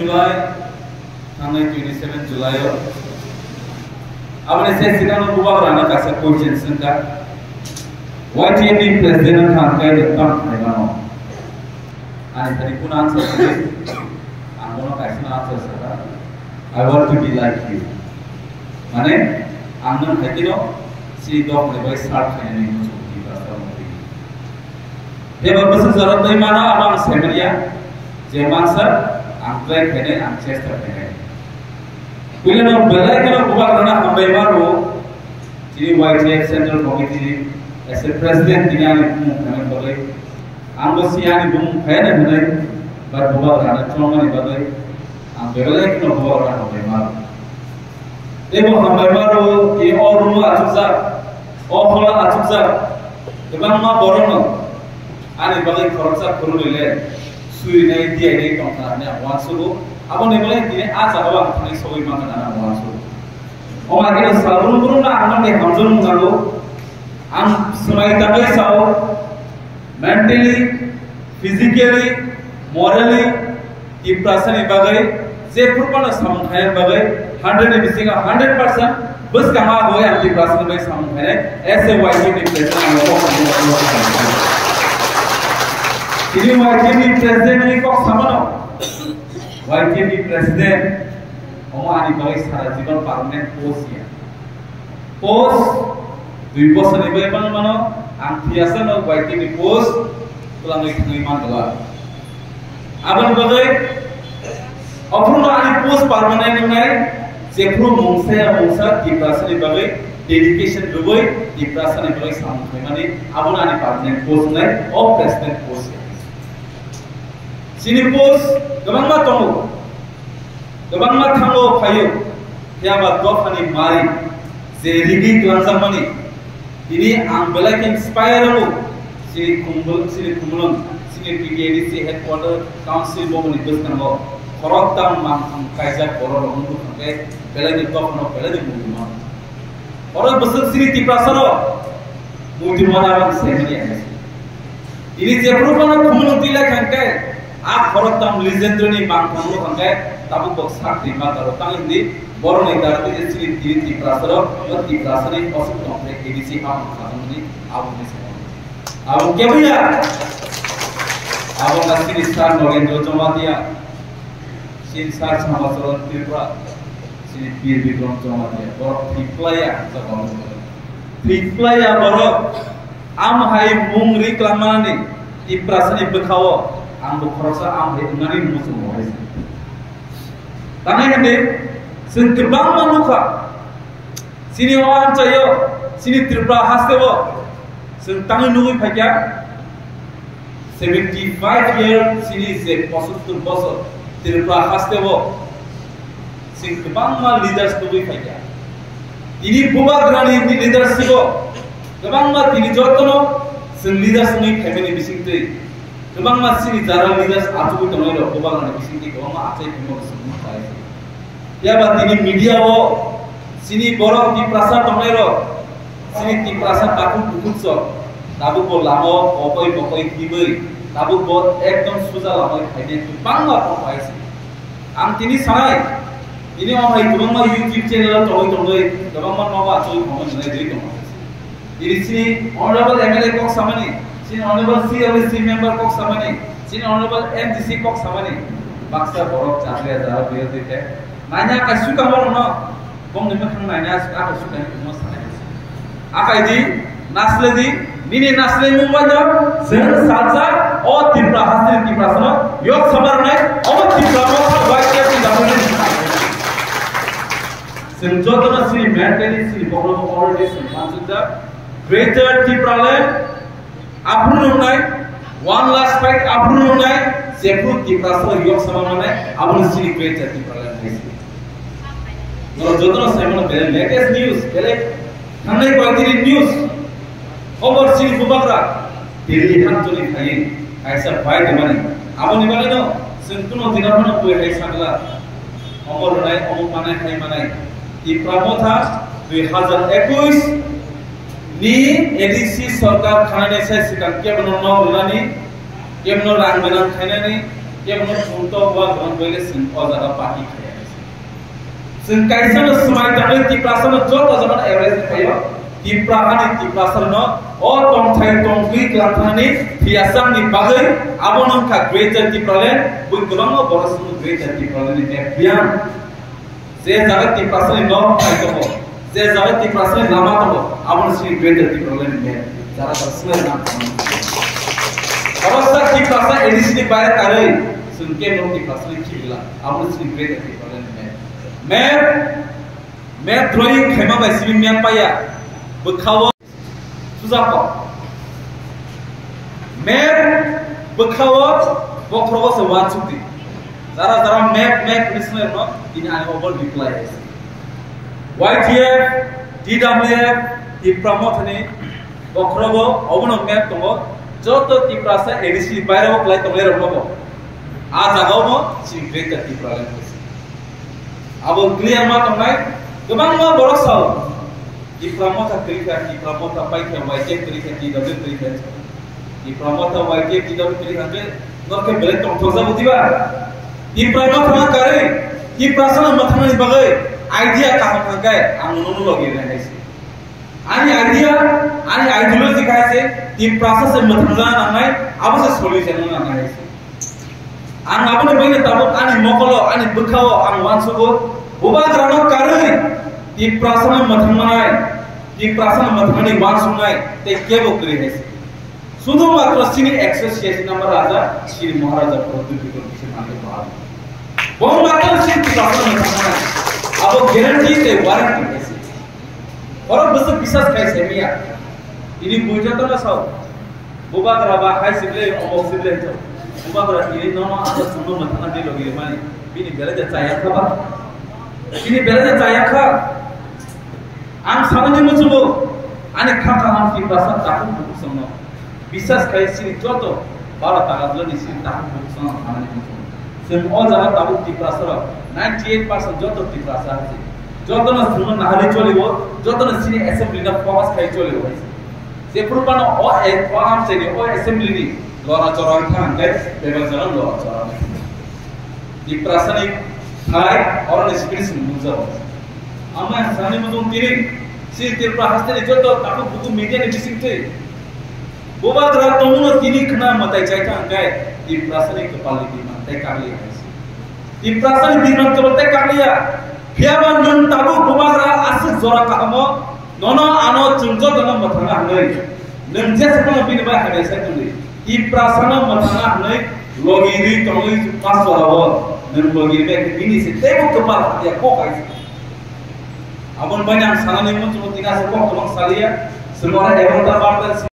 July थांनाय 27 July abang saya sedang berubah rana kasih question sengka YTMD President tangkai depan mana ani tadi pun answer tadi anggono kasih answer sara I want to be like you mane anggon hati no si dok lebih start ini untuk kita semua dia berpesan syarat dari mana abang sebenarnya zaman sar angklek ini Manchester ini bila no belai kalau buat kerana hambai baru jadi YTF Central Committee as a president dengan itu kami boleh anggo siani bum kaya ni berbuat kerana cuma ni boleh belai kalau buat kerana hambai baru Ibu hambai baru ini orang acukar orang acukar dengan ma borong ani boleh korupsi kurulile suri naik dia ini tongkarnya wansulu abang ni boleh ini asal abang ni soi makan anak wansulu orang kita selalu burung na anak ni hamzul mengalu am semai takai sao mentally physically morally di perasaan ibagai sepuluh sampai bagai 100 ni bising 100% bus kama goya am di perasaan bagai sampai ऐसे YTMD president ini YTMD president ni kok sama no YTMD president oma ani bagai sara जीवन permanent post ya post 2 bos ni bagai mana ang biasa no YTMD post tulang lagi man doa abang bagai apun ani post permanent ni jepro mungsa di perasaan ni bagai dedication dubai di perasaan ni bagai sampai mani abang ani permanent post ni or president post sini post gabang ma tongo gabang ma thango phayo ya ba do phani mari je rigi glansa mani ini ang belak inspire lo sini kumulon sini PDC headquarter council bo mani bus kanbo koroktam mang kaisa koror mundu khake belak ni to phano belak ni mundu ma koror bus sini tiprasaro mundu mana bang semani ini je prupana kumulon tila khake आप koroktam legendary ni bang kamu khangkai tabu boxak di mata rotang ini boron ni darati sini di prasaro yo di prasani osu komplek edisi am khadam ni abu ni abu ke bhaiya abu ngasih star Nogendra Jomatia sin sar samasaron Tripura sini Bir Bikram Jomatia bor triplaya triplaya boro am hai mungri klamani di prasani bekhawo ambo khorosa am ngani musu mohai tanai hande sin kebang manuka sini wan chayo sini Tripura hastewo sin tangi nugui phakya 75 year sini se 75 bosor Tripura hastewo sin kebang ma leaders nugui phakya ini buba grani ni leadership kebang ma tini jotono sin leaders ni family bisingte kebang masih ni jalan leaders atu ko tono lo kebang na bising ki kebang ma atai pimo semua kai ya bat ini media wo sini borok di prasa tono lo sini di prasa taku bukutso tabu ko lamo pokoi kibei tabu bo ekdom suja lamo khaide kebang ma ko pai si am tini sanai ini om hai kebang ma YouTube channel tono kebang ma no atai pimo nai dei tono ini sini honorable MLA ko samani Sini honorable CLC member kok sama ni, sini honorable MDC kok sama ni, baksa borok cakle ada biar dite. Nanya kasu kabar no, bom ni macam nanya kasu kan cuma sana. Apa ini? Nasle di, ini nasle mumbaja, sen saja, oh Tripura hasil Tripura sama, yok sabar naik, oh Tripura mau wajib tidak boleh. Sen jodhana sini mentally sini borok already sen maksudnya greater Tripura land. Approve nai, one last fact approve nai, sepuluh di prasara yok sama nai, apun sini greater di perlahan nai. Kalau jodoh saya mana bela latest news, bela, kanai kuatiri news, over sini bubakra, dilihat tu ni kaya, kaisa baik mana, apun ni mana no, sentuh dinar mana kue kaisa gala, over nai, over mana kaya mana, di pramotha 2021 ni edisi सरकार खाने से सिकन के बनो नौ बिलानी के बनो रंग बिलान खाने ni yang untuk buat orang boleh sen orang pagi kaya. Sen kaisa semai tapi tiprasan jauh zaman average kaya. Tiprasan tong thai tong kui kelantan ni biasa ni bagai abon angka greater tipralen bukan boros greater tipralen ni biang. Saya jaga tiprasan no thai tomo. Saya jaga tiprasan lama tomo. Abon si greater tipralen ni jaga terselah nak. Kalau saya tiprasan edisi ni bayar kari, sunke no tiprasan kira. Abon si greater tipralen ni. मैं drawing खेमा बैसी भी मैं पाया बखावा सुजाको मैं बखावा बखरों से वाचुती ज़रा मैं इसमें ना इन आनेबल रिप्लाई है YTF DWF di promote ने बखरों अवन मैं तुमको जो तो तिप्रासा एडिसी बायरो प्लाई तुमले रखो आज आगाओ मो सिंग्रेट तिप्राले अब क्लियर मा तुमने गोबां मा बरसाव diplomata kerja diplomata baik yang YTF kerja di dalam kerja diplomata YTF di dalam kerja norke belet tong thosa butiba diplomata ma kare di prasana mathana ni bagai idea kaham thakai ang logi rahe se ani ideology kahe se di prasana se mathana nangai abase solution nangai se ang abone bene tabuk ani mokolo ani bukhawo ang wansugo uba grano kare di prasana mathmani wansungai te kebo kare hai sudu matra sini association number raja Shri Maharaja Pradip Vikram Kishan ake baad boh matra sini prasana mathmani abo guarantee te warranty hai aur bas bisas kai semia ini buja to na sau boba graba hai sible omo sible to boba gra ini no ada suno mathana de logi mani bini belaja chaya khaba ini belaja chaya kha ang samanya musubo ane khaka ham ki prasad tahu buku sama bisas kai sini joto bala tagadlo ni sini tahu buku sama amane musubo semua jaga tahu ti prasad 98% joto ti prasad ase joto na suno na hali cholibo joto na sini assembly na pawas kai cholibo se purpano o am se ni o assembly ni lora chora thang kai bebal jara lora chora ti prasad ni hai aur na spirit muzo amma sani mudun tiri si tirpa haste ni joto taku buku media ni bisingte boba dra tomuno tini khna matai chaita angai di prasani kepali di mantai kali di prasani di mantai kepali kaliya hiaban nun tabu boba dra asu zora kahamo nono ano chungjo dono mathanga hangai nungje sapana bin ba hade sa tuli di prasana mathanga hangai logiri tongi paswarawo nun logiri be bini se tebo kepal ya ko kai abon banyak sanani muncul tinggal sepuluh salia semua orang yang terbatas